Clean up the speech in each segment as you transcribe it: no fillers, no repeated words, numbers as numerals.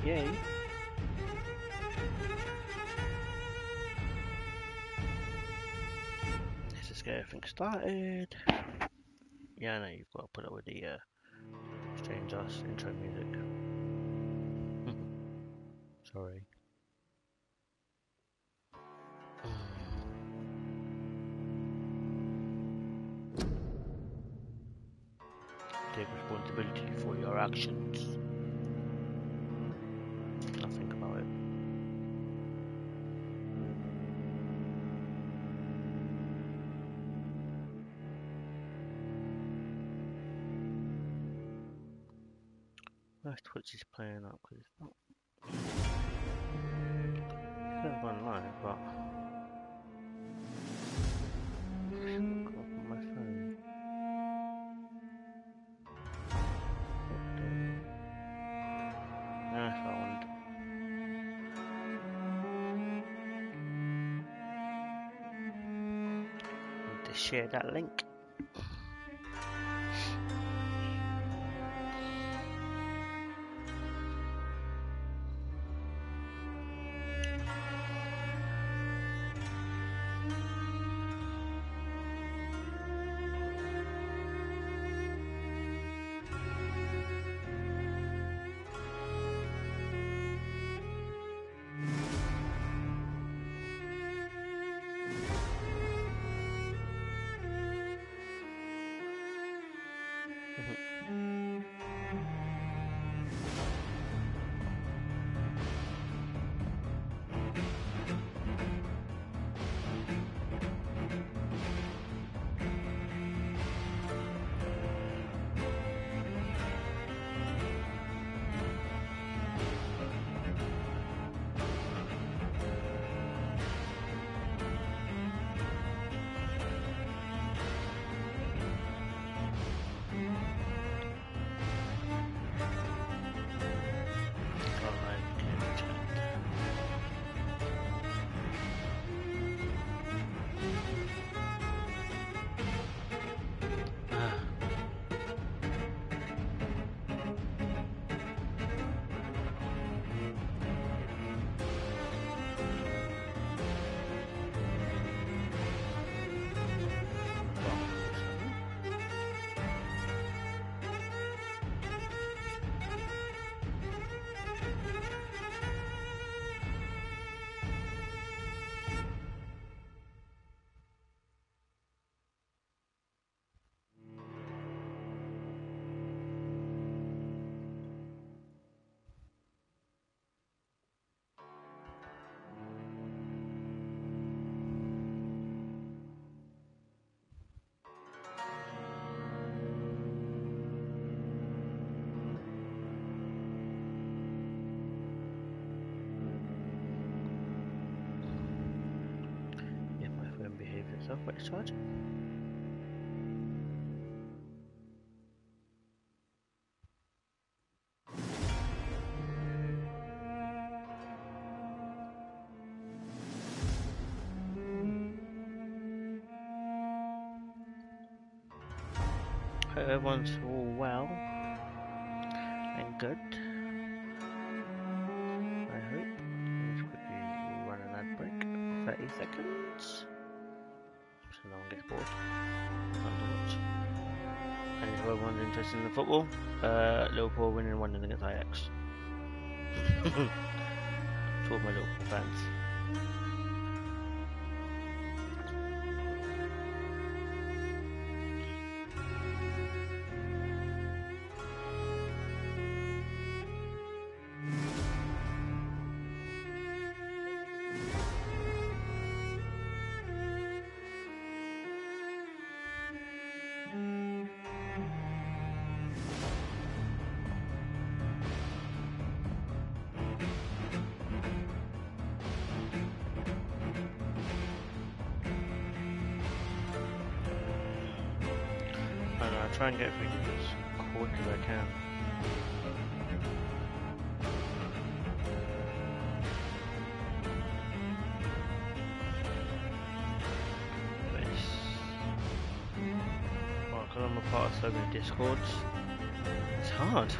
Yay. Let's just get everything started. Yeah, I know you've got to put up with the strange ass intro music. Sorry. Take responsibility for your actions. Now think about it. Let's Twitch is playing up because it's not. It's never gone live, but it's not come up on my phone. That's what I wanted. Need to share that link. Behave yourself, but it's charging. Hope everyone's all well and good. I hope. Let's quickly run an ad break. 30 seconds. So no one gets bored. Fun to watch. And if everyone's interested in the football, Liverpool winning 1-0 against Ajax. To all my Liverpool fans. I try and get things as quick as I can. Well, because I'm a part of so many discords, it's hard.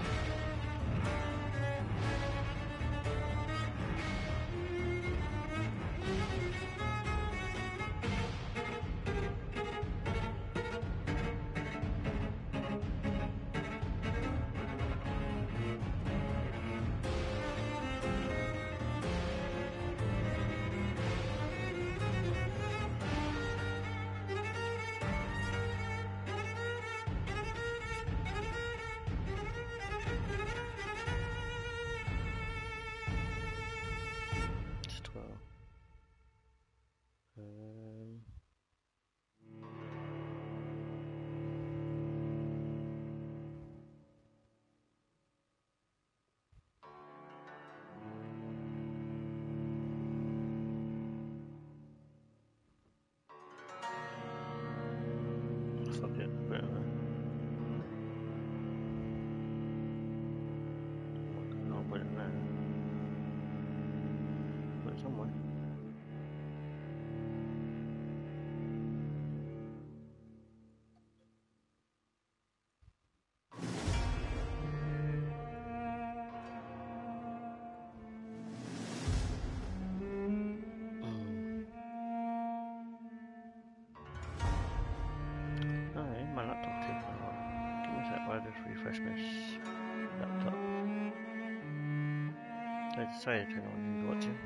I decided to turn on who's watching.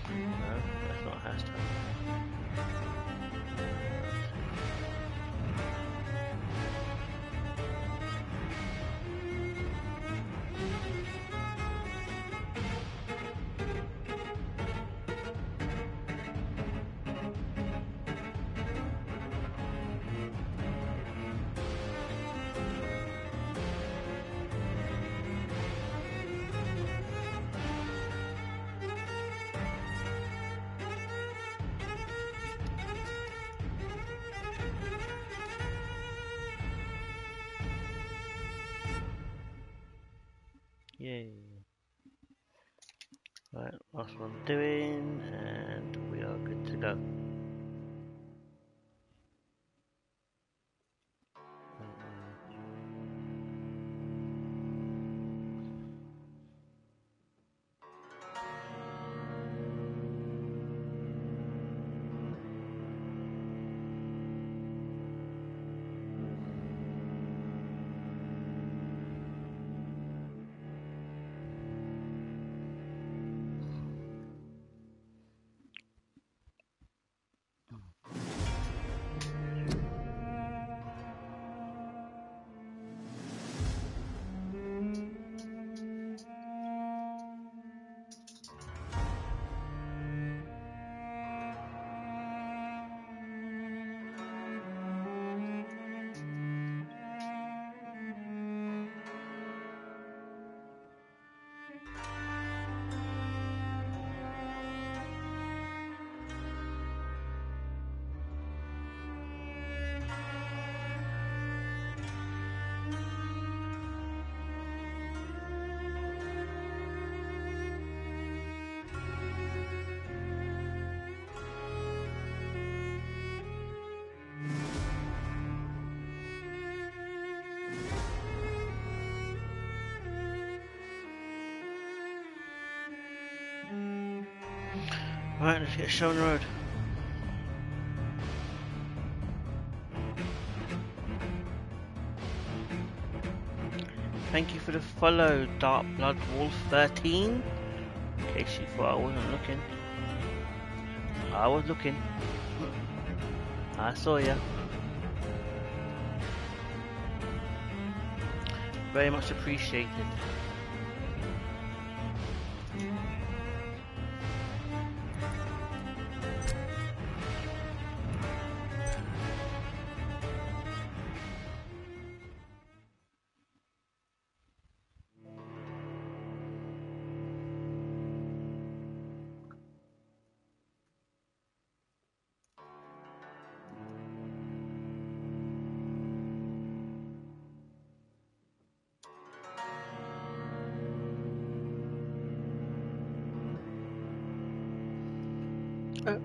No, that's not a hashtag. Yay. Right, last one doing, and we are good to go. Right, let's get a show on the road. Thank you for the follow, Dark Blood Wolf 13. In case you thought I wasn't looking. I was looking. I saw ya. Very much appreciated. Oh.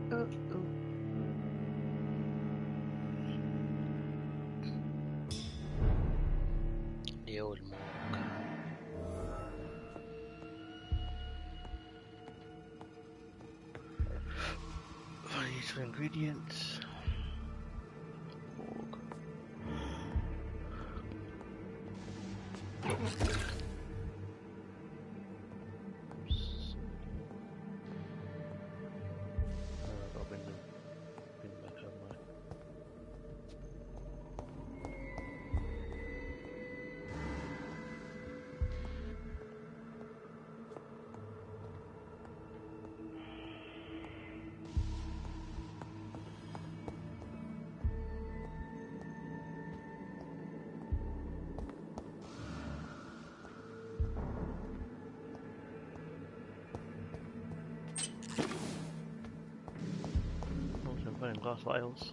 The old monk. Useful ingredients. glass vials.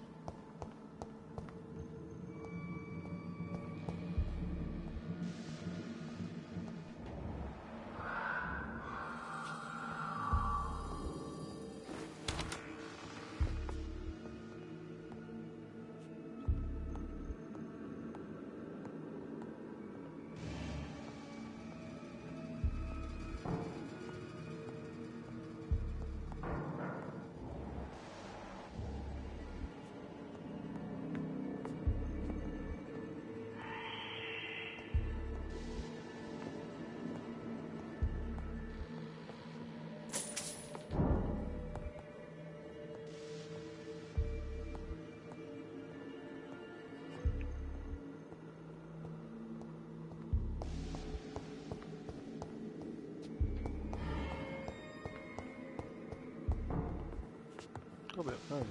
A bit further.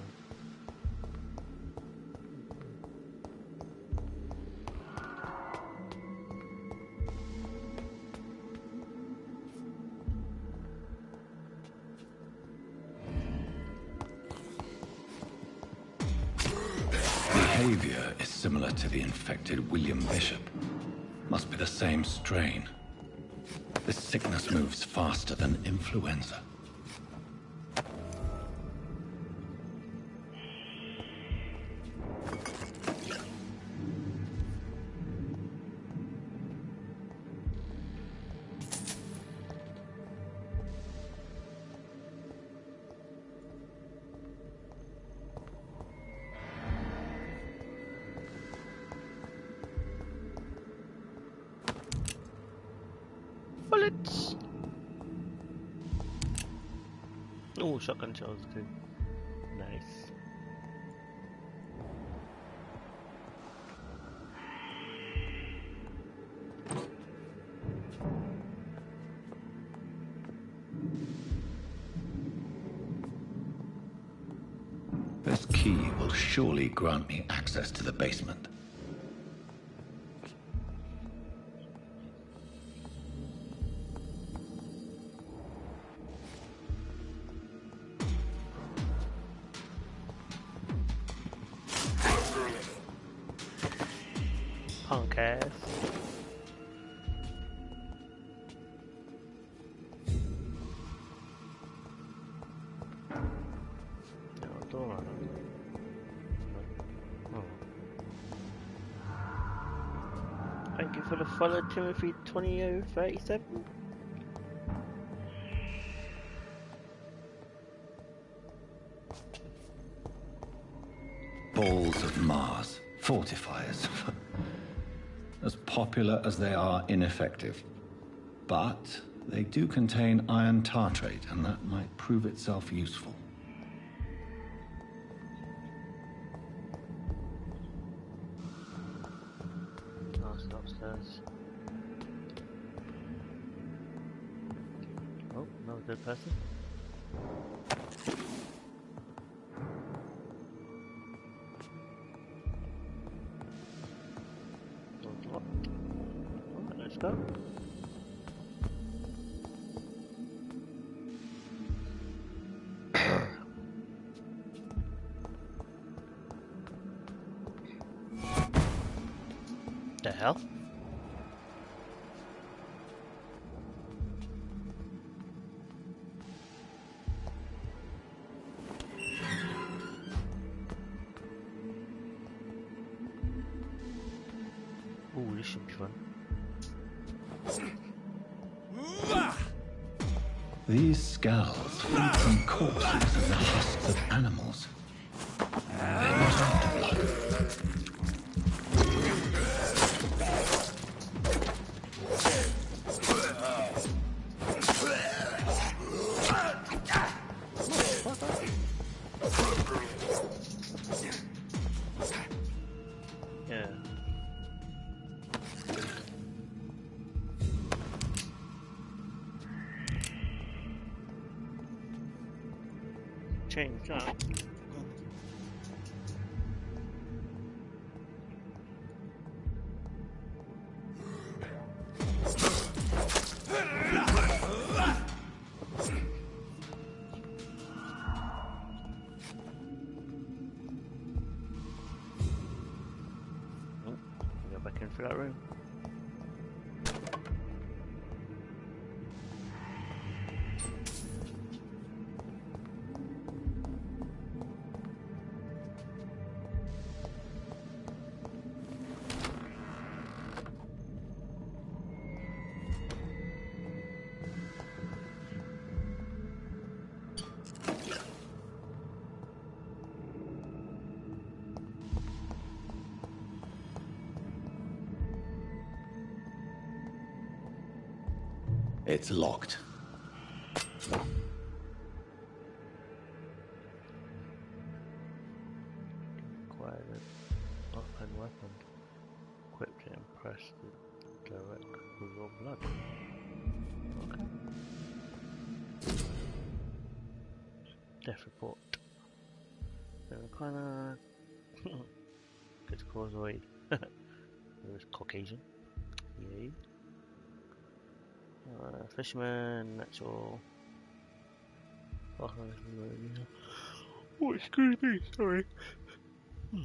Behavior is similar to the infected William Bishop. Must be the same strain. This sickness moves faster than influenza. Bullets! Oh, shotgun shells too. Nice. This key will surely grant me access to the basement. Punk ass. No, door on it. Oh. Thank you for the follow, Timothy 2037. Balls of Mars. Fortifiers. As popular as they are ineffective. But they do contain iron tartrate, and that might prove itself useful. Oh, it's upstairs. Oh, no dead person. Alright, let's go. The hell? Ooh, this should be fun. These skulls feed from corpses and the husks of animals. They're not after blood. Yeah. Change that. It's locked. Acquired an open weapon. Equipped it and pressed it direct with your blood. Okay. Death report. So kinda good causeway. It was Caucasian. Yay. Fisherman, natural. Oh, excuse me, sorry. He's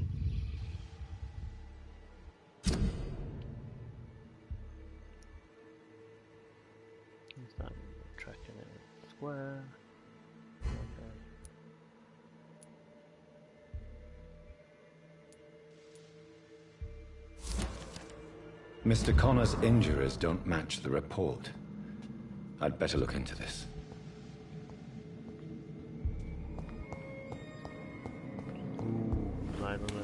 done tracking it square. Okay. Mr. Connor's injuries don't match the report. I'd better look into this. Ooh, I don't know.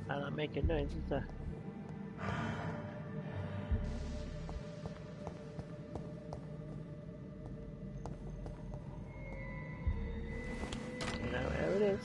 I don't make a noise, is there? You know where it is.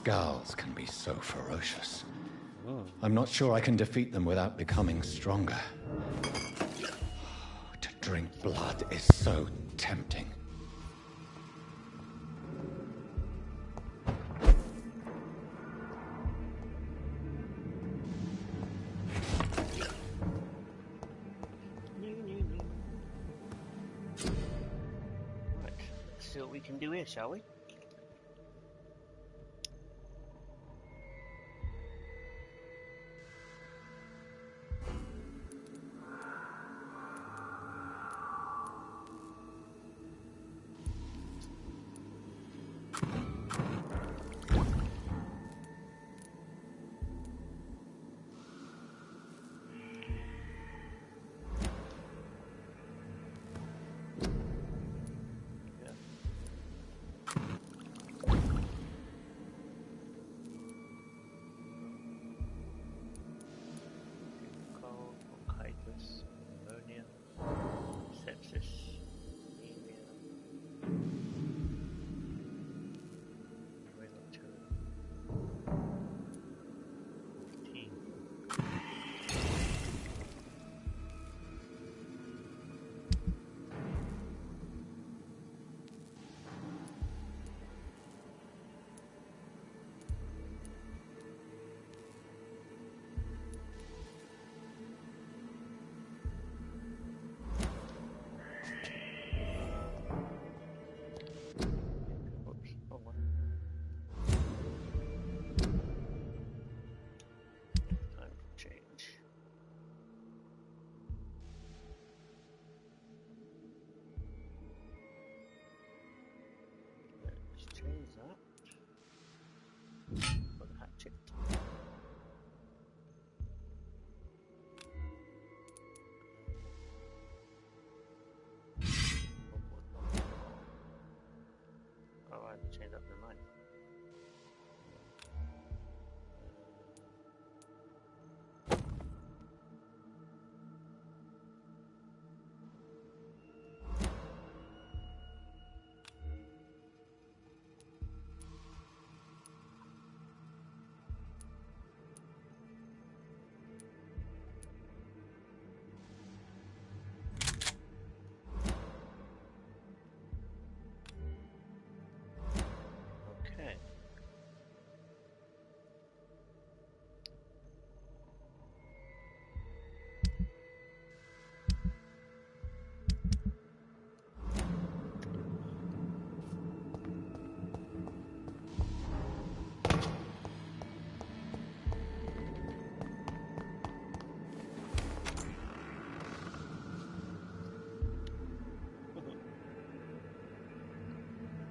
Skulls can be so ferocious. I'm not sure I can defeat them without becoming stronger. To drink blood is so tempting. Right, let's see what we can do here, shall we? Pneumonia, sepsis, anemia, renal fatigue. Oops, wrong one. Time for change. Let's change that for the hatchet. Oh, I have to change up the knife.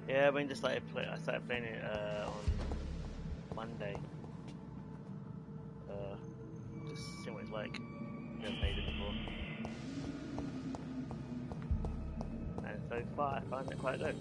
Yeah, I just started I started playing it on Monday. Just seeing what it's like. Never played it before. And so far I find it quite good.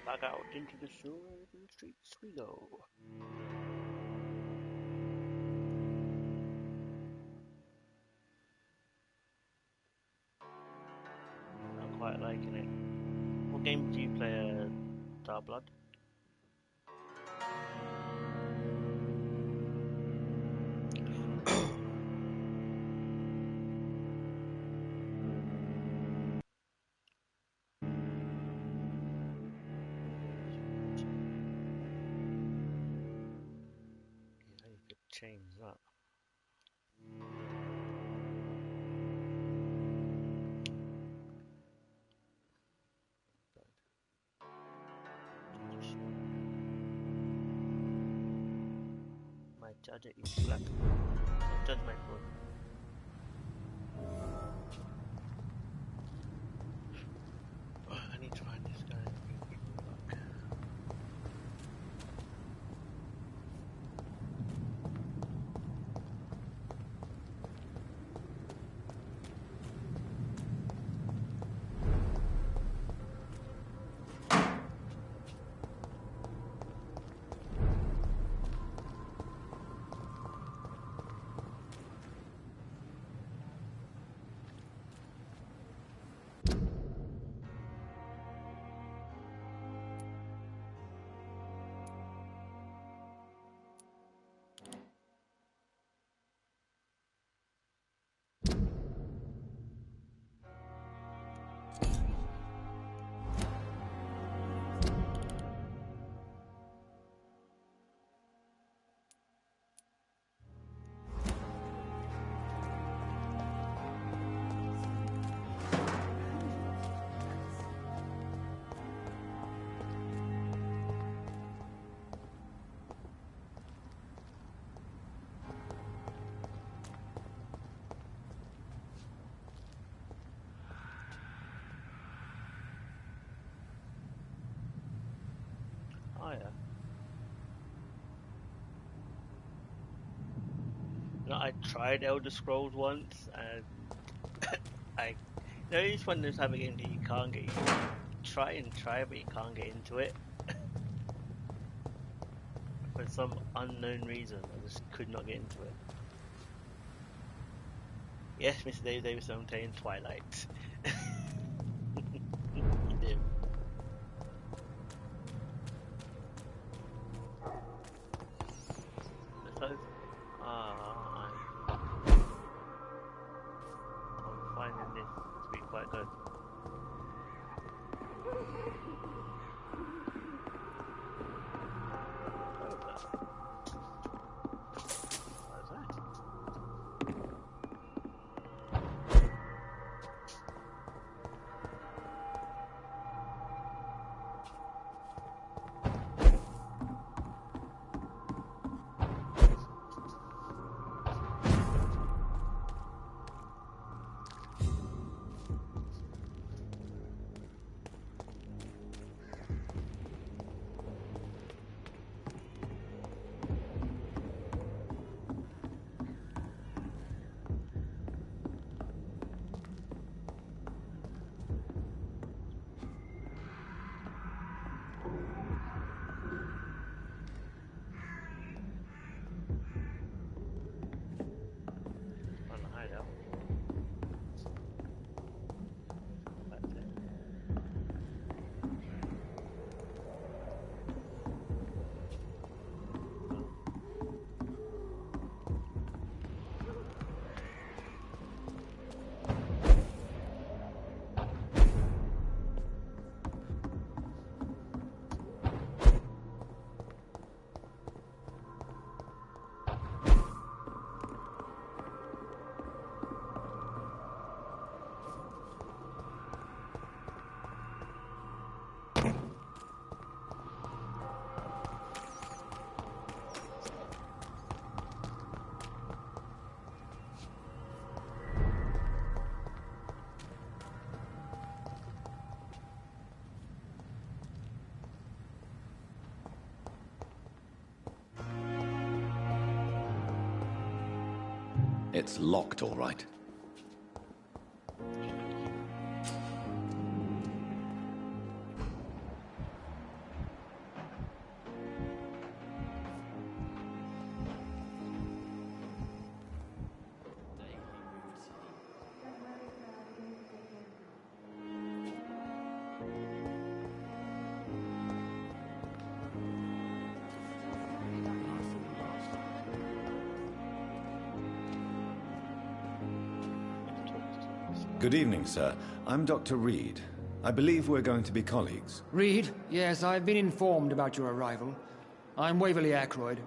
Back out into the suburban streets we go. Not quite liking it. What game do you play, Dark Blood? Yeah, you could change that. My charger is black. Don't judge my phone. I need to find this guy. Oh yeah. You know, I tried Elder Scrolls once, and it's one of those type of games that you can't get. You try and try, but you can't get into it for some unknown reason. I just could not get into it. Yes, Mr. Dave Davis, I'm playing Twilight. Yeah. I'm finding this to be quite good. What is that? It's locked, all right. Good evening, sir. I'm Dr. Reed. I believe we're going to be colleagues. Reed? Yes, I've been informed about your arrival. I'm Waverly Ackroyd.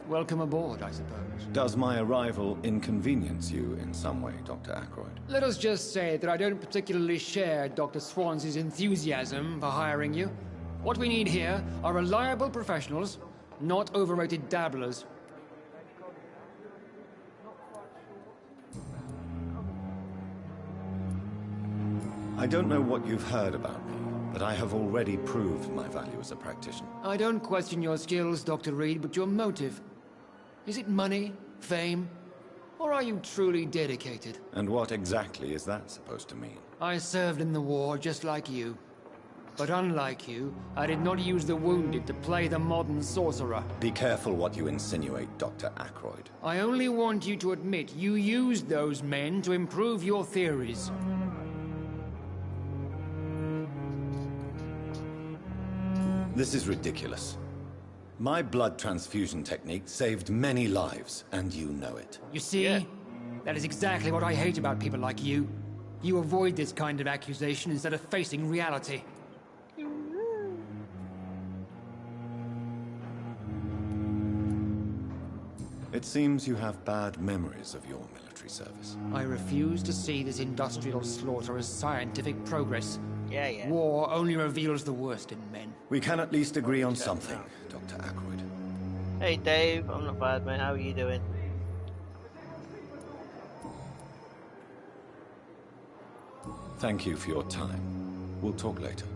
Welcome aboard, I suppose. Does my arrival inconvenience you in some way, Dr. Ackroyd? Let us just say that I don't particularly share Dr. Swansea's enthusiasm for hiring you. What we need here are reliable professionals, not overrated dabblers. I don't know what you've heard about me, but I have already proved my value as a practitioner. I don't question your skills, Dr. Reed, but your motive. Is it money, fame, or are you truly dedicated? And what exactly is that supposed to mean? I served in the war just like you. But unlike you, I did not use the wounded to play the modern sorcerer. Be careful what you insinuate, Dr. Ackroyd. I only want you to admit you used those men to improve your theories. This is ridiculous. My blood transfusion technique saved many lives, and you know it. You see? That is exactly what I hate about people like you. You avoid this kind of accusation instead of facing reality. It seems you have bad memories of your military service. I refuse to see this industrial slaughter as scientific progress. Yeah. War only reveals the worst in men. We can at least agree on something, Dr. Ackroyd. Hey Dave, I'm not bad, mate. How are you doing? Thank you for your time. We'll talk later.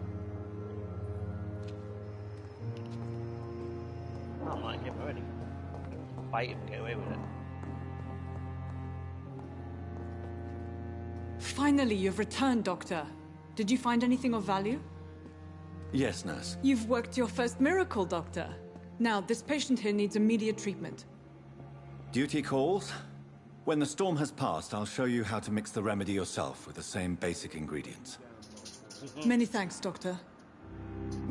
I don't like him already. Fight him, get away with it. Finally, you've returned, Doctor. Did you find anything of value? Yes, nurse. You've worked your first miracle, Doctor. Now, this patient here needs immediate treatment. Duty calls. When the storm has passed, I'll show you how to mix the remedy yourself with the same basic ingredients. Many thanks, Doctor.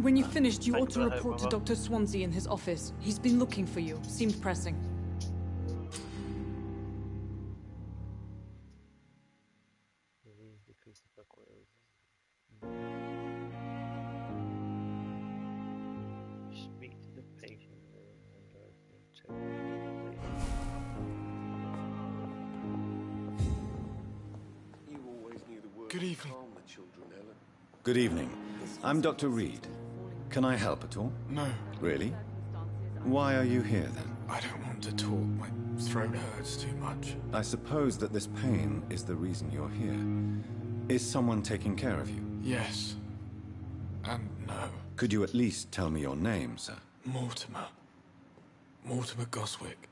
When you've finished, you ought to Thanks for the report to help, Dr. Swansea in his office. He's been looking for you. Seemed pressing. Speak to the patient. Good evening. Good evening. I'm Dr. Reed. Can I help at all? No, Really? Why are you here then? I don't want to talk. My throat hurts too much. I suppose that this pain is the reason you're here. Is someone taking care of you? Yes. And no. Could you at least tell me your name, sir? Mortimer. Mortimer Goswick.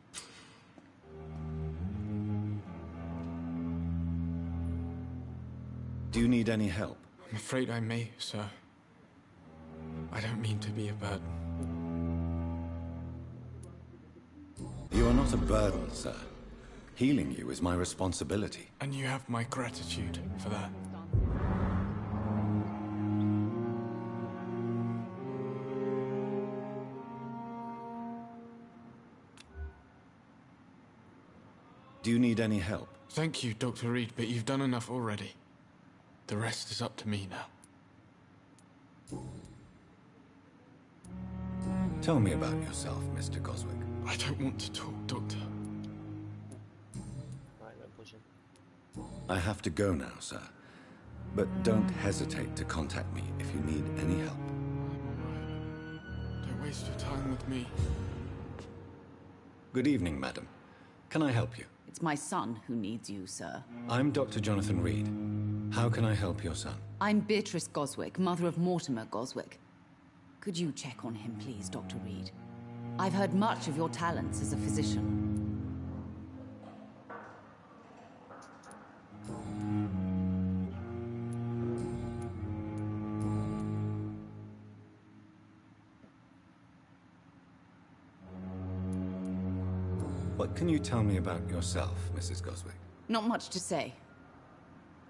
Do you need any help? I'm afraid I may, sir. I don't mean to be a burden. You are not a burden, sir. Healing you is my responsibility. And you have my gratitude for that. Do you need any help? Thank you, Dr. Reed, but you've done enough already. The rest is up to me now. Tell me about yourself, Mr. Goswick. I don't want to talk, Doctor. Right, no pushing. I have to go now, sir. But don't hesitate to contact me if you need any help. Don't waste your time with me. Good evening, madam. Can I help you? It's my son who needs you, sir. I'm Dr. Jonathan Reed. How can I help your son? I'm Beatrice Goswick, mother of Mortimer Goswick. Could you check on him, please, Dr. Reed? I've heard much of your talents as a physician. What can you tell me about yourself, Mrs. Goswick? Not much to say.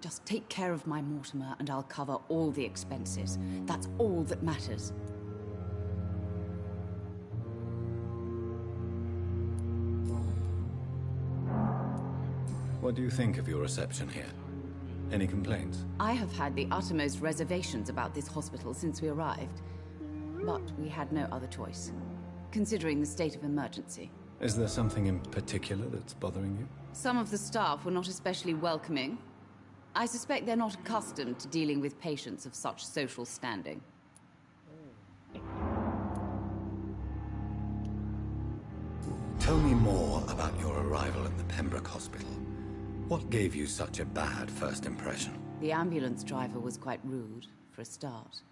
Just take care of my Mortimer and I'll cover all the expenses. That's all that matters. What do you think of your reception here? Any complaints? I have had the uttermost reservations about this hospital since we arrived. But we had no other choice, considering the state of emergency. Is there something in particular that's bothering you? Some of the staff were not especially welcoming. I suspect they're not accustomed to dealing with patients of such social standing. Tell me more about your arrival at the Pembroke Hospital. What gave you such a bad first impression? The ambulance driver was quite rude, for a start.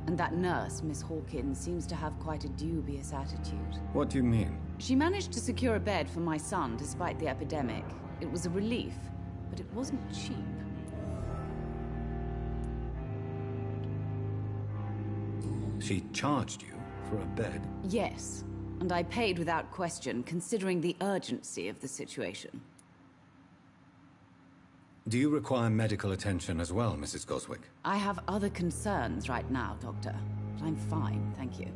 And that nurse, Miss Hawkins, seems to have quite a dubious attitude. What do you mean? She managed to secure a bed for my son despite the epidemic. It was a relief, but it wasn't cheap. She charged you for a bed? Yes, and I paid without question, considering the urgency of the situation. Do you require medical attention as well, Mrs. Goswick? I have other concerns right now, Doctor. But I'm fine, thank you.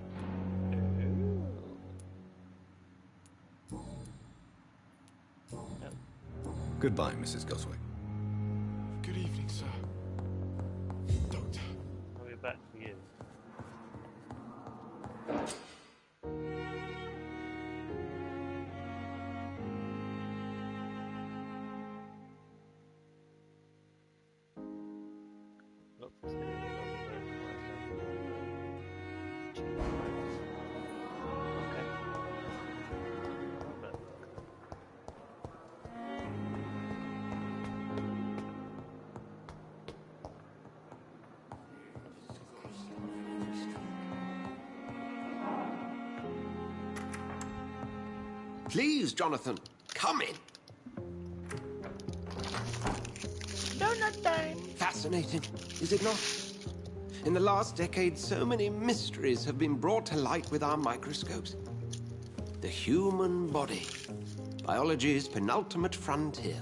Goodbye, Mrs. Goswick. Good evening, sir. Doctor. I'll be back for you. Look for stairs okay. Please, Jonathan, come in. Donut time! Fascinating, is it not? In the last decade, so many mysteries have been brought to light with our microscopes. The human body, biology's penultimate frontier.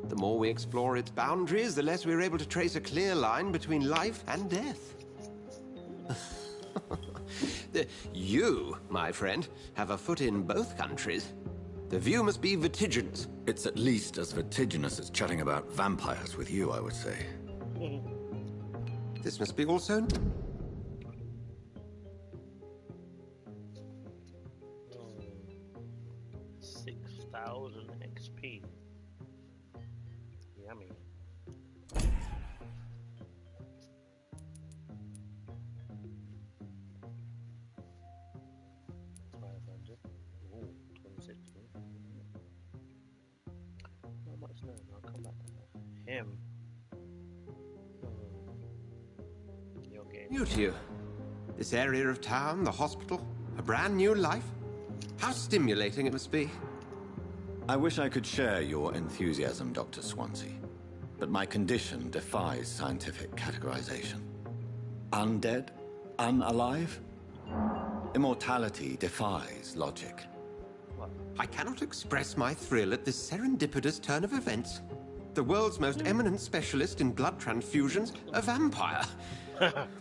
The more we explore its boundaries, the less we're able to trace a clear line between life and death. You, my friend, have a foot in both countries. The view must be vertiginous. It's at least as vertiginous as chatting about vampires with you, I would say. This must be also... 6,000 XP. Yummy. I'll come back to that. Him. You're getting New to you. This area of town, the hospital, a brand new life. How stimulating it must be. I wish I could share your enthusiasm, Dr. Swansea, but my condition defies scientific categorization. Undead? Unalive? Immortality defies logic. I cannot express my thrill at this serendipitous turn of events. The world's most eminent specialist in blood transfusions, a vampire.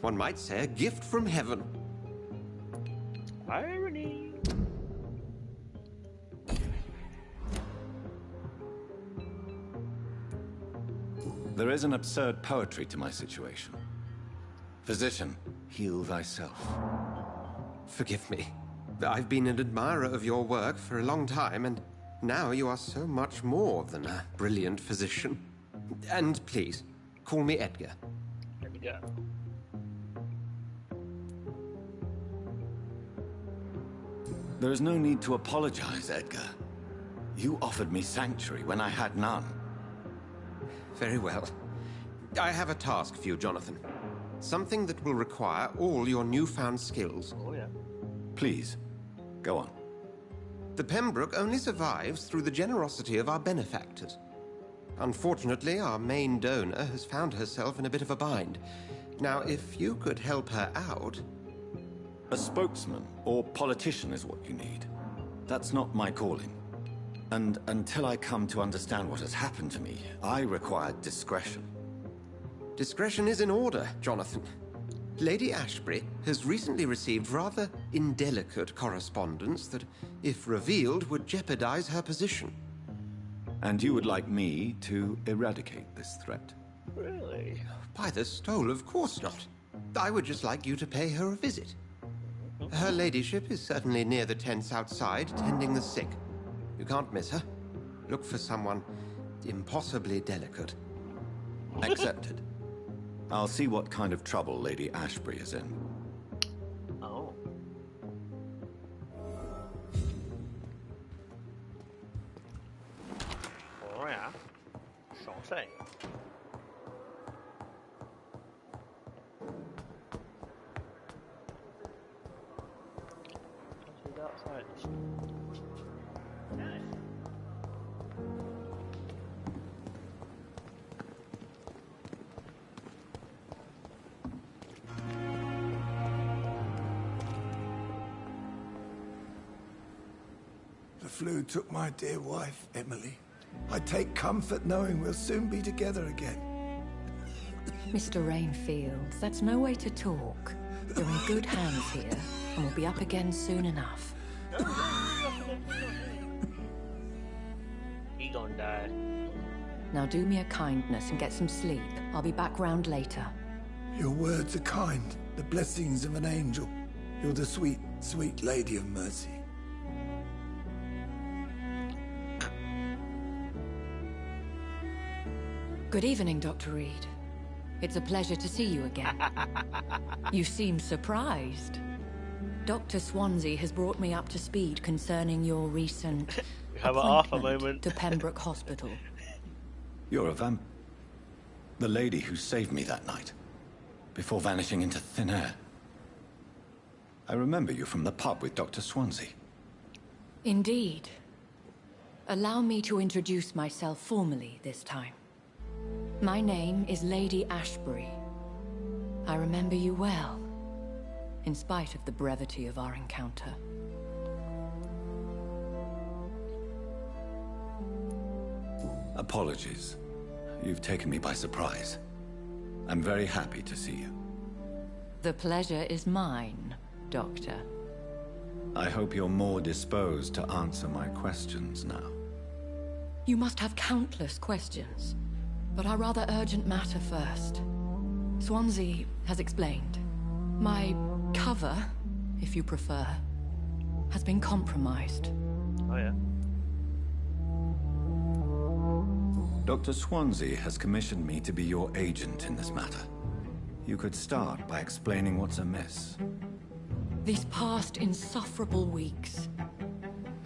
One might say a gift from heaven. irony. There is an absurd poetry to my situation. Physician, heal thyself. Forgive me. I've been an admirer of your work for a long time, and now you are so much more than a brilliant physician. And please, call me Edgar. There we go. There is no need to apologize, Edgar. You offered me sanctuary when I had none. Very well. I have a task for you, Jonathan. Something that will require all your newfound skills. Oh, yeah. Please, go on. The Pembroke only survives through the generosity of our benefactors. Unfortunately, our main donor has found herself in a bit of a bind. Now, if you could help her out... A spokesman or politician is what you need. That's not my calling. And until I come to understand what has happened to me, I require discretion. Discretion is in order, Jonathan. Lady Ashbury has recently received rather indelicate correspondence that, if revealed, would jeopardize her position. And you would like me to eradicate this threat? Really? By the stole, of course not. I would just like you to pay her a visit. Her ladyship is certainly near the tents outside, tending the sick. You can't miss her. Look for someone impossibly delicate. Accepted. I'll see what kind of trouble Lady Ashbury is in. Oh. Oh yeah. Saucy. Outside. The flu took my dear wife, Emily. I take comfort knowing we'll soon be together again. Mr. Rainfield, that's no way to talk. You're in good hands here, and we'll be up again soon enough. He gonna die. Now do me a kindness and get some sleep. I'll be back round later. Your words are kind, the blessings of an angel. You're the sweet, sweet Lady of Mercy. Good evening, Dr. Reed. It's a pleasure to see you again. You seem surprised. Dr. Swansea has brought me up to speed concerning your recent We have a half a appointment moment. to Pembroke Hospital. You're a vamp... The lady who saved me that night, before vanishing into thin air. I remember you from the pub with Dr. Swansea. Indeed. Allow me to introduce myself formally this time. My name is Lady Ashbury. I remember you well, in spite of the brevity of our encounter. Apologies. You've taken me by surprise. I'm very happy to see you. The pleasure is mine, Doctor. I hope you're more disposed to answer my questions now. You must have countless questions, but our rather urgent matter first. Swansea has explained. My cover, if you prefer, has been compromised. Oh yeah. Dr. Swansea has commissioned me to be your agent in this matter. You could start by explaining what's amiss. These past insufferable weeks,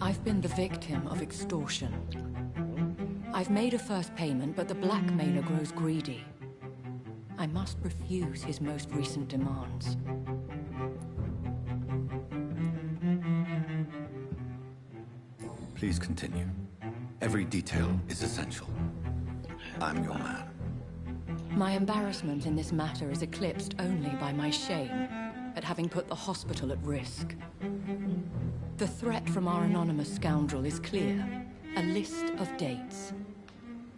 I've been the victim of extortion. I've made a first payment, but the blackmailer grows greedy. I must refuse his most recent demands. Please continue. Every detail is essential. I'm your man. My embarrassment in this matter is eclipsed only by my shame at having put the hospital at risk. The threat from our anonymous scoundrel is clear. A list of dates.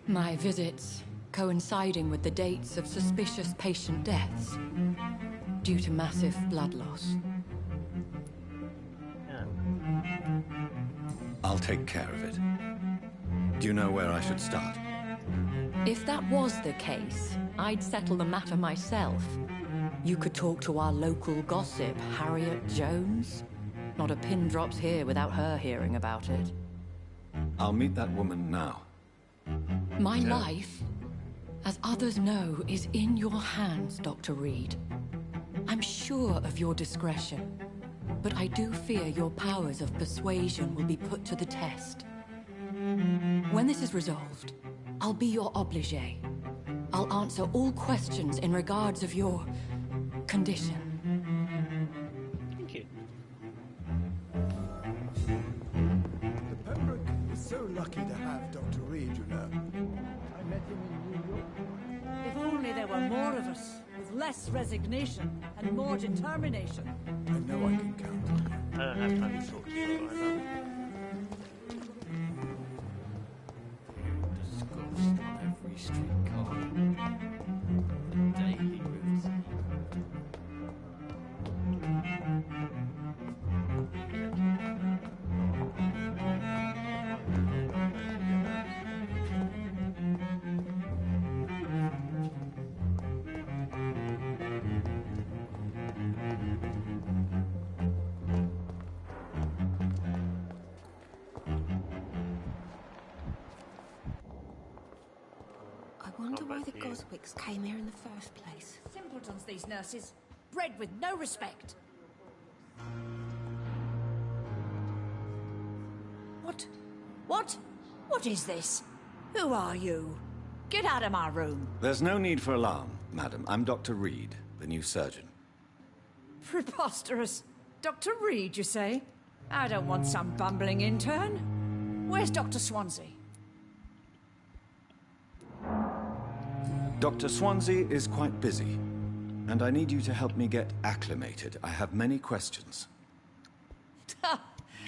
My visits coinciding with the dates of suspicious patient deaths due to massive blood loss. I'll take care of it. Do you know where I should start? If that was the case, I'd settle the matter myself. You could talk to our local gossip, Harriet Jones. Not a pin drops here without her hearing about it. I'll meet that woman now. My life, as others know, is in your hands, Dr. Reed. I'm sure of your discretion, but I do fear your powers of persuasion will be put to the test. When this is resolved, I'll be your obligé. I'll answer all questions in regards of your condition. Thank you. The Pembroke is so lucky to have Dr. Reed, you know. I met him in New York. If only there were more of us, with less resignation and more determination. I know I can count on you. I don't have time to talk to you right now. Boswicks came here in the first place. Simpletons, these nurses. Bred with no respect. What? What? What is this? Who are you? Get out of my room. There's no need for alarm, madam. I'm Dr. Reed, the new surgeon. Preposterous. Dr. Reed, you say? I don't want some bumbling intern. Where's Dr. Swansea? Dr. Swansea is quite busy, and I need you to help me get acclimated. I have many questions.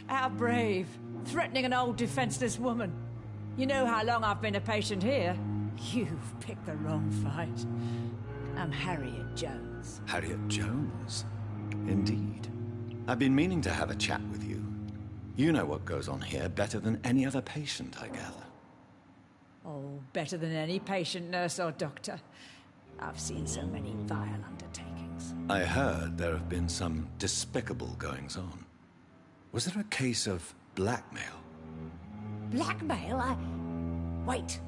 How brave. Threatening an old defenseless woman. You know how long I've been a patient here? You've picked the wrong fight. I'm Harriet Jones. Harriet Jones? Indeed. I've been meaning to have a chat with you. You know what goes on here better than any other patient, I gather. Oh, better than any patient, nurse or doctor. I've seen so many vile undertakings. I heard there have been some despicable goings-on. Was there a case of blackmail? Blackmail? Wait.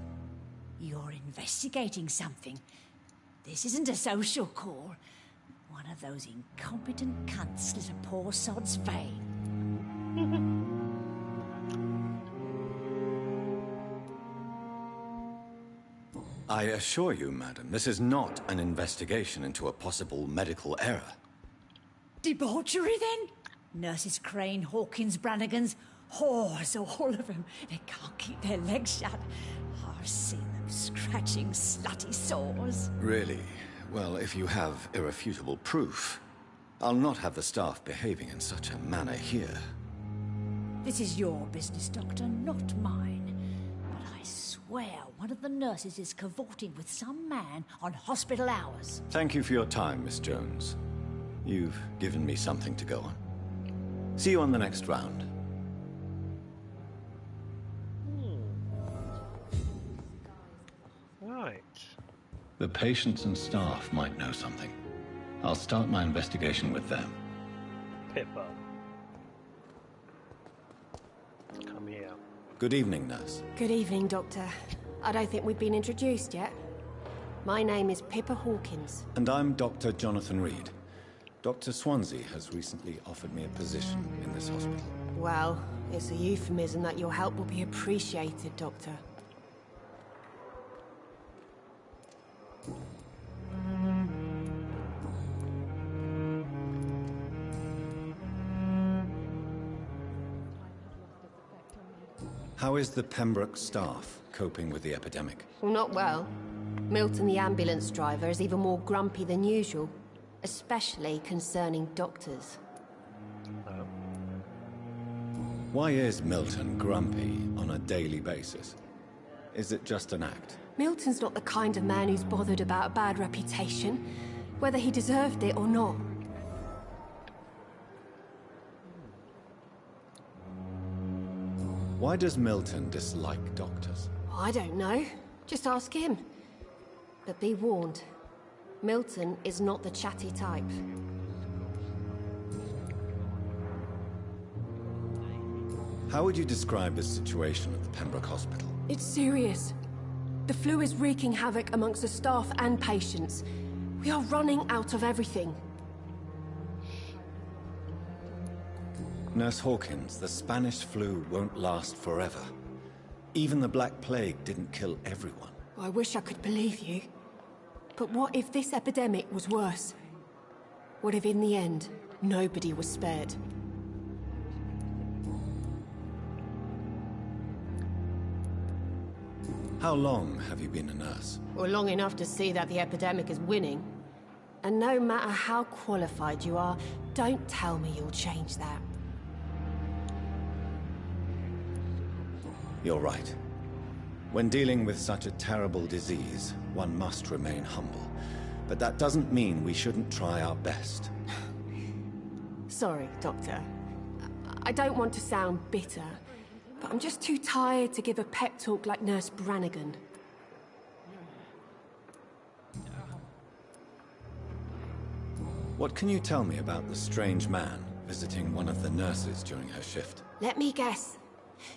You're investigating something. This isn't a social call. One of those incompetent cunts slit a poor sod's vein. I assure you, madam, this is not an investigation into a possible medical error. Debauchery, then? Nurses Crane, Hawkins, Brannigans, whores, all of them. They can't keep their legs shut. I've seen them scratching slutty sores. Really? Well, if you have irrefutable proof, I'll not have the staff behaving in such a manner here. This is your business, Doctor, not mine. But I swear one of the nurses is cavorting with some man on hospital hours. Thank you for your time, Miss Jones. You've given me something to go on. See you on the next round. Right. The patients and staff might know something. I'll start my investigation with them. Pippa. Come here. Good evening, nurse. Good evening, Doctor. I don't think we've been introduced yet. My name is Pippa Hawkins. And I'm Dr. Jonathan Reed. Dr. Swansea has recently offered me a position in this hospital. Well, it's a euphemism that your help will be appreciated, Doctor. How is the Pembroke staff coping with the epidemic? Well, not well. Milton, the ambulance driver, is even more grumpy than usual. Especially concerning doctors. Why is Milton grumpy on a daily basis? Is it just an act? Milton's not the kind of man who's bothered about a bad reputation, whether he deserved it or not. Why does Milton dislike doctors? I don't know. Just ask him. But be warned. Milton is not the chatty type. How would you describe the situation at the Pembroke Hospital? It's serious. The flu is wreaking havoc amongst the staff and patients. We are running out of everything. Nurse Hawkins, the Spanish flu won't last forever. Even the Black Plague didn't kill everyone. I wish I could believe you. But what if this epidemic was worse? What if in the end, nobody was spared? How long have you been a nurse? Well, long enough to see that the epidemic is winning. And no matter how qualified you are, don't tell me you'll change that. You're right. When dealing with such a terrible disease, one must remain humble. But that doesn't mean we shouldn't try our best. Sorry, Doctor. I don't want to sound bitter, but I'm just too tired to give a pep talk like Nurse Brannigan. What can you tell me about the strange man visiting one of the nurses during her shift? Let me guess.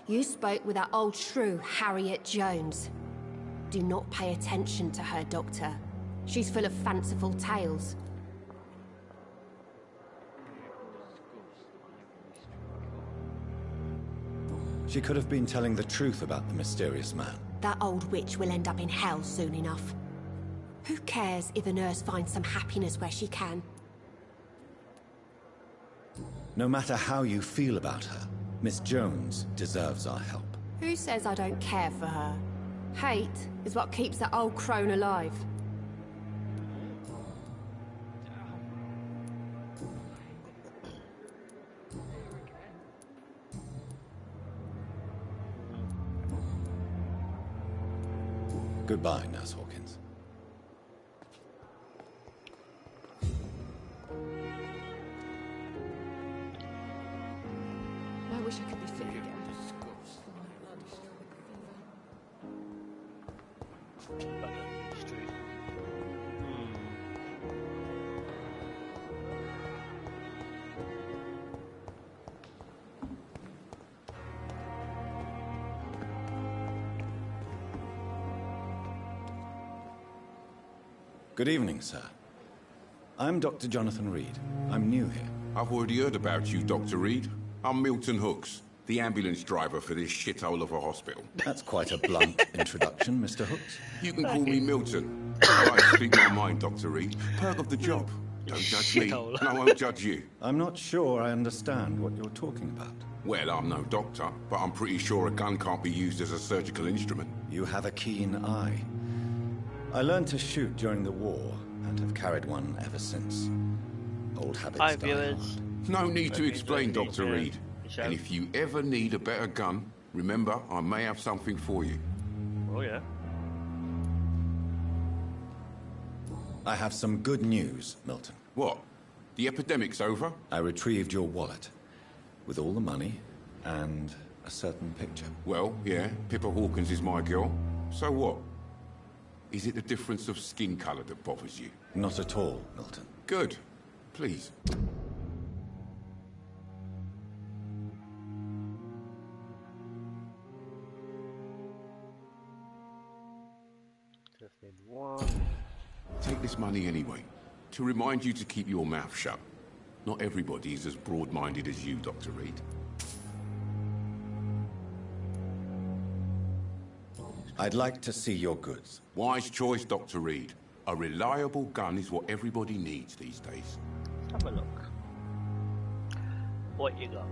You spoke with that old shrew, Harriet Jones. Do not pay attention to her, Doctor. She's full of fanciful tales. She could have been telling the truth about the mysterious man. That old witch will end up in hell soon enough. Who cares if a nurse finds some happiness where she can? No matter how you feel about her, Miss Jones deserves our help. Who says I don't care for her? Hate is what keeps that old crone alive. Goodbye, Nurse Hawkins. I wish I could be fit again. Back up the street. Good evening, sir. I'm Dr. Jonathan Reed. I'm new here. I've already heard about you, Dr. Reed. I'm Milton Hooks, the ambulance driver for this shithole of a hospital. That's quite a blunt introduction, Mr. Hooks. You can call me Milton. I like to speak my mind, Dr. Reed. Perk of the job. Don't judge me, and I won't judge you. I'm not sure I understand what you're talking about. Well, I'm no doctor, but I'm pretty sure a gun can't be used as a surgical instrument. You have a keen eye. I learned to shoot during the war, and have carried one ever since. Old habits Hi, die viewers. hard. No need to explain, Dr. Reed. And if you ever need a better gun, remember, I may have something for you. Oh, yeah. I have some good news, Milton. What? The epidemic's over? I retrieved your wallet, with all the money, and a certain picture. Well, yeah, Pippa Hawkins is my girl. So what? Is it the difference of skin colour that bothers you? Not at all, Milton. Good. Please. Just need one. Take this money anyway, to remind you to keep your mouth shut. Not everybody is as broad-minded as you, Dr. Reed. I'd like to see your goods. Wise choice, Dr. Reed. A reliable gun is what everybody needs these days. Let's have a look. What you got?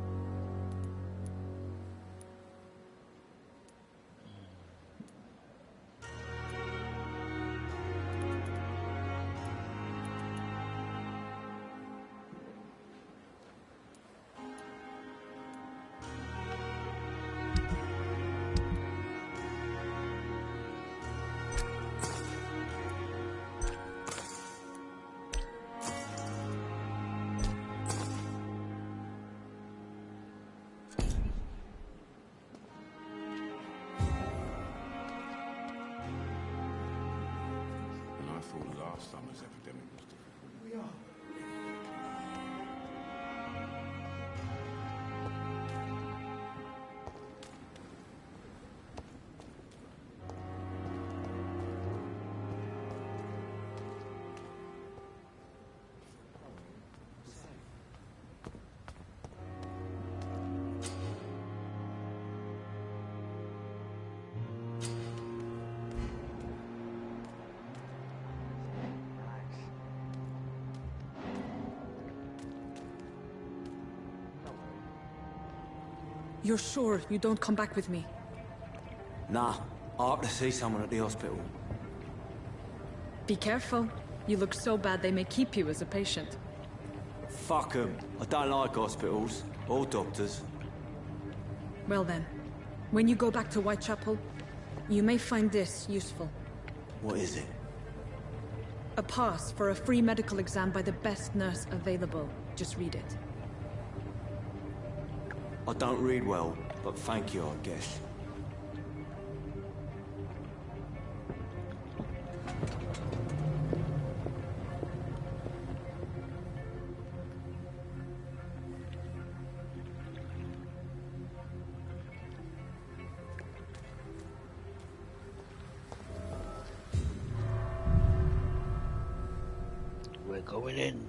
Last summer's epidemic was difficult. You're sure you don't come back with me? Nah, I have to see someone at the hospital. Be careful. You look so bad they may keep you as a patient. Fuck 'em. I don't like hospitals, or doctors. Well then, when you go back to Whitechapel, you may find this useful. What is it? A pass for a free medical exam by the best nurse available. Just read it. I don't read well, but thank you, I guess. We're going in.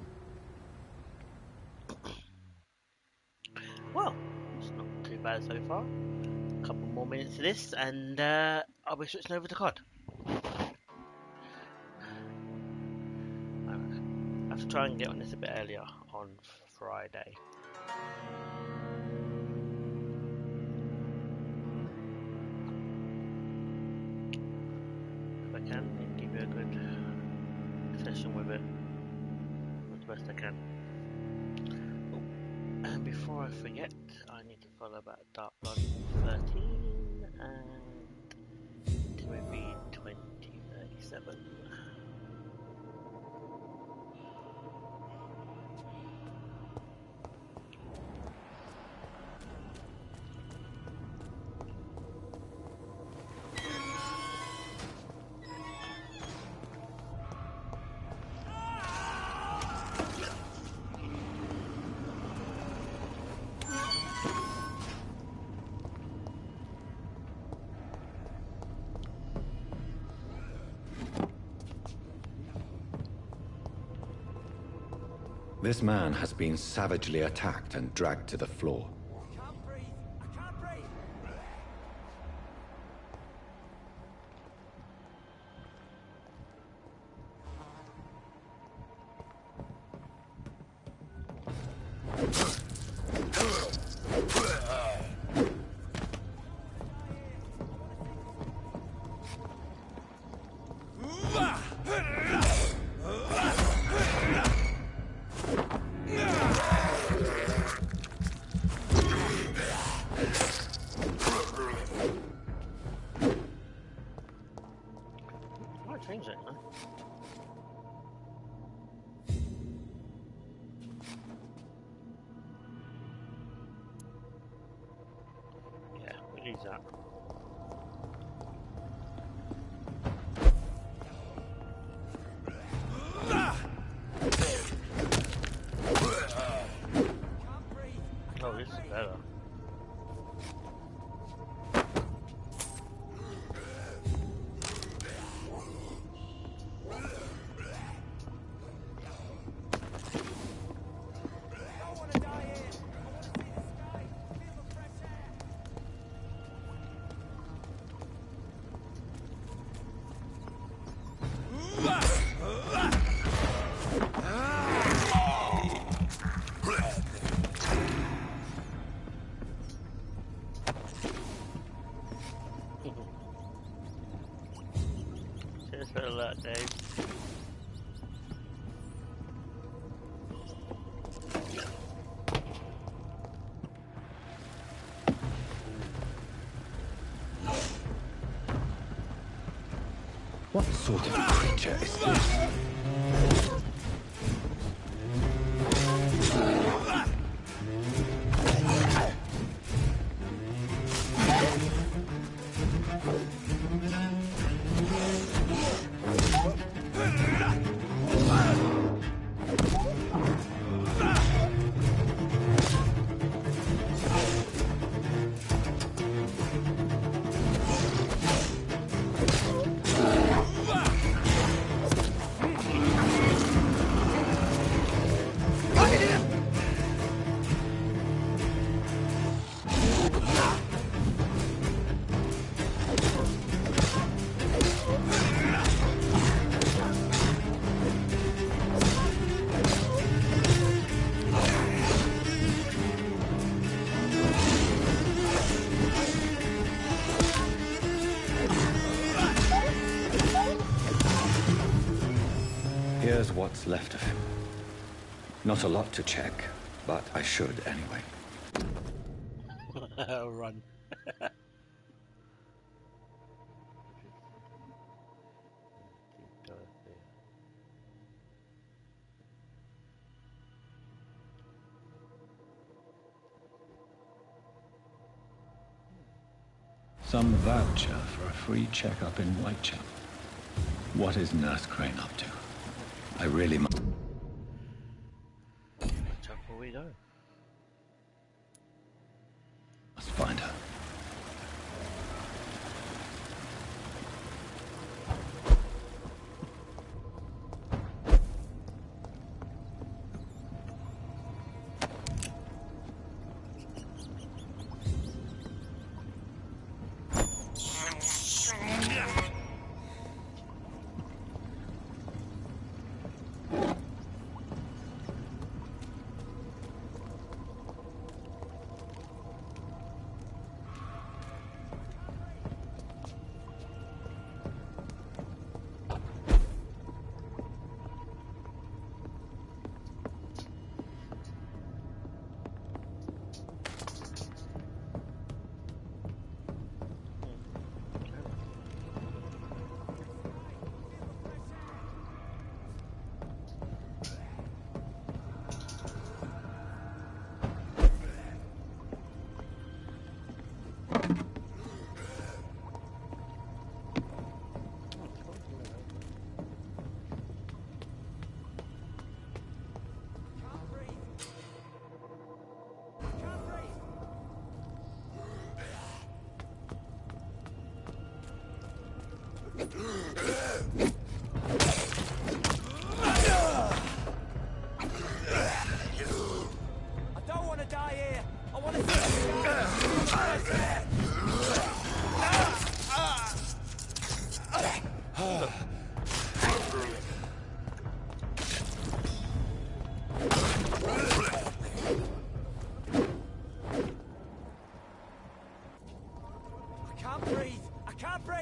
Well, it's not too bad so far. A couple more minutes of this, and I'll be switching over to COD. I have to try and get on this a bit earlier on Friday. If I can, give you a good session with it as best I can. Oh, and before I forget, I need to follow about Dark Blood 13 and Timothy 2037. This man has been savagely attacked and dragged to the floor. Change it, huh? Yeah, we need that. Oh, this is better. Cheers for that, Dave. What sort of creature is this? Here's what's left of him. Not a lot to check, but I should anyway. Run. Some voucher for a free checkup in Whitechapel. What is Nurse Crane up to? I really must. Whitechapel we go. Must find her.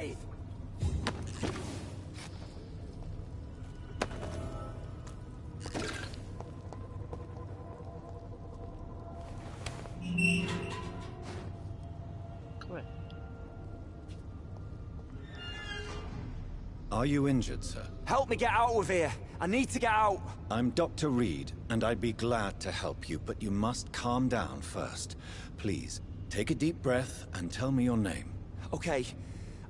Hey! Come here. Are you injured, sir? Help me get out of here! I need to get out! I'm Dr. Reed, and I'd be glad to help you, but you must calm down first. Please, take a deep breath and tell me your name. Okay.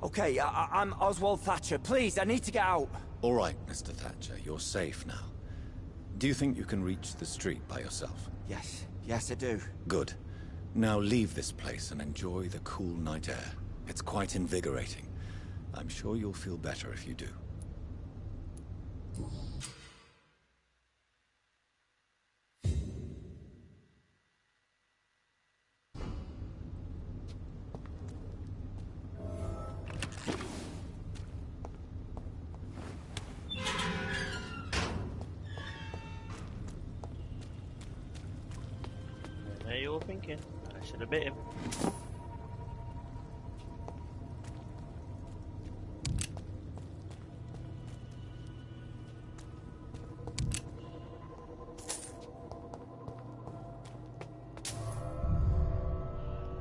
I'm Oswald Thatcher. Please, I need to get out. All right, Mr. Thatcher, you're safe now. Do you think you can reach the street by yourself? Yes, I do. Good. Now leave this place and enjoy the cool night air. It's quite invigorating. I'm sure you'll feel better if you do. There you were thinking. I should have bit him.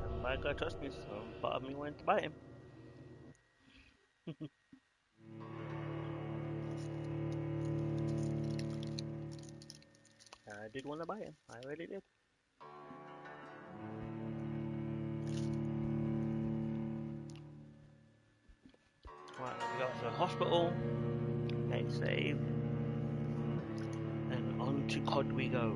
And my guy trust me, so part of me went to bite him. I did want to bite him. I really did. Right, we got to the hospital, let's save, and on to COD we go.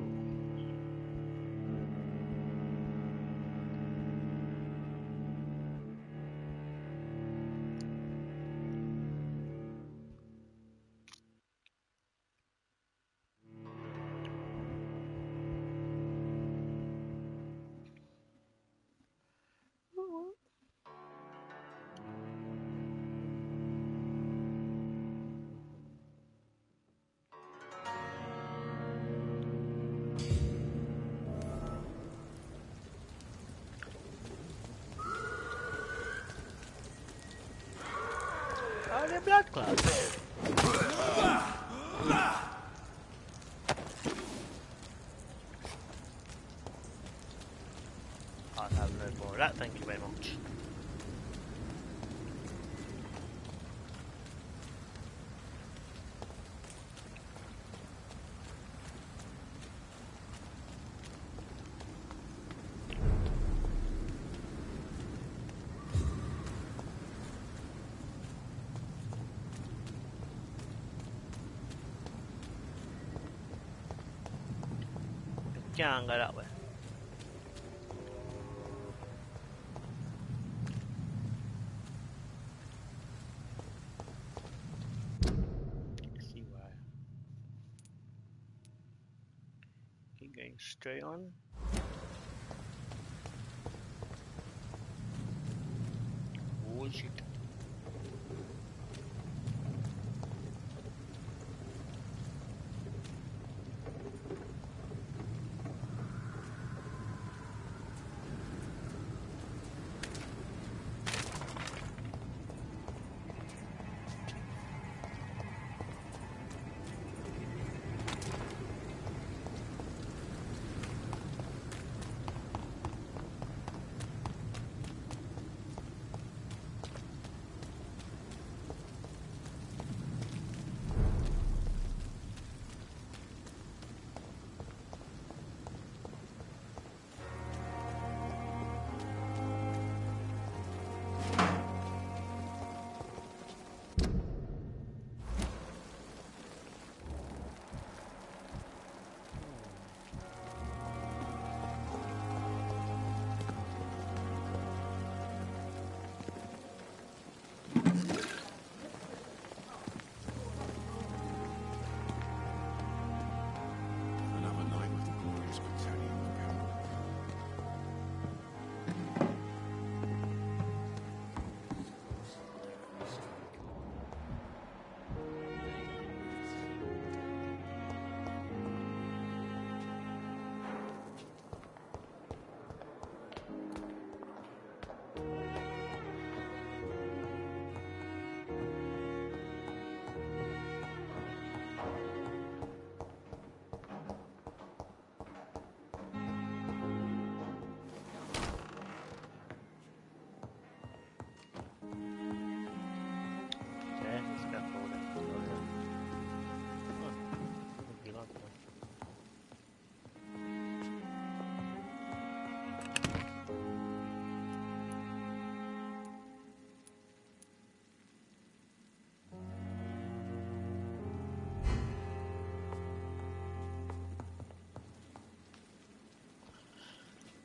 Are they blood clots? I'll have no more of that, thank you very much. Can't go that way. Let's see why. Keep going straight on. Oh shit.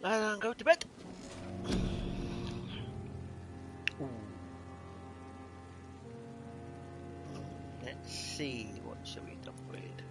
Lie down, go to bed. Ooh. Let's see, what shall we upgrade?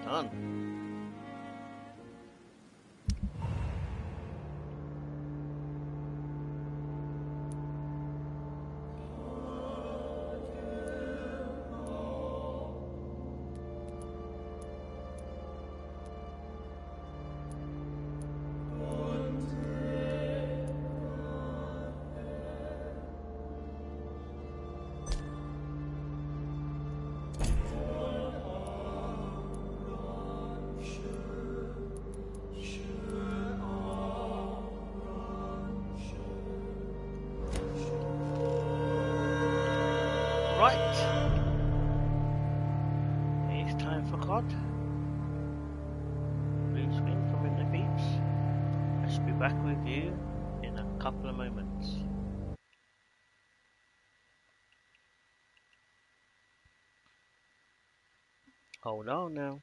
Done. Right. It's time for COD. Blue screen coming the peeps. I should be back with you in a couple of moments. Hold on now.